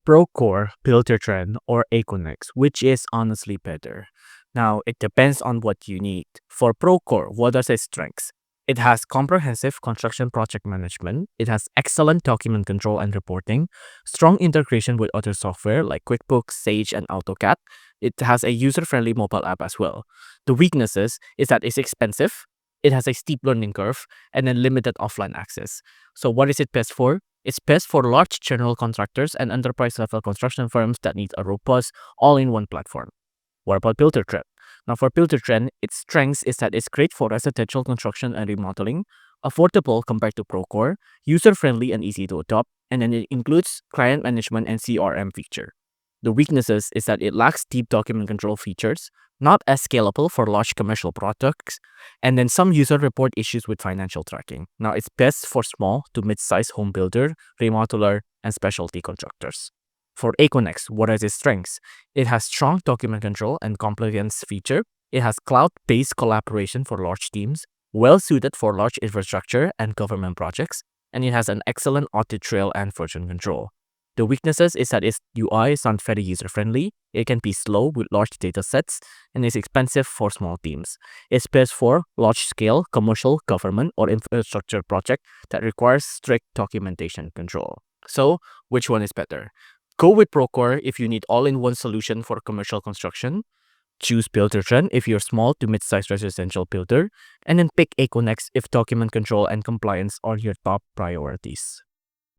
Procore, Buildertrend, or Aconex, which is honestly better? Now, it depends on what you need. For Procore, what are its strengths? It has comprehensive construction project management. It has excellent document control and reporting, strong integration with other software like QuickBooks, Sage, and AutoCAD. It has a user-friendly mobile app as well. The weaknesses is that it's expensive, it has a steep learning curve, and then limited offline access. So what is it best for? It's best for large general contractors and enterprise-level construction firms that need a robust, all-in-one platform. What about Buildertrend? Now, for Buildertrend, its strengths is that it's great for residential construction and remodeling, affordable compared to Procore, user-friendly and easy to adopt, and then it includes client management and CRM feature. The weaknesses is that it lacks deep document control features, not as scalable for large commercial products, and then some user report issues with financial tracking. Now, it's best for small to mid-sized home builder, remodeler, and specialty contractors. For Aconex, what are its strengths? It has strong document control and compliance feature. It has cloud-based collaboration for large teams, well suited for large infrastructure and government projects, and it has an excellent audit trail and version control. The weaknesses is that its UI is not very user-friendly, it can be slow with large data sets, and is expensive for small teams. It's best for large-scale commercial, government, or infrastructure project that requires strict documentation control. So, which one is better? Go with Procore if you need all-in-one solution for commercial construction. Choose Buildertrend if you're small to mid-sized residential builder, and then pick Aconex if document control and compliance are your top priorities.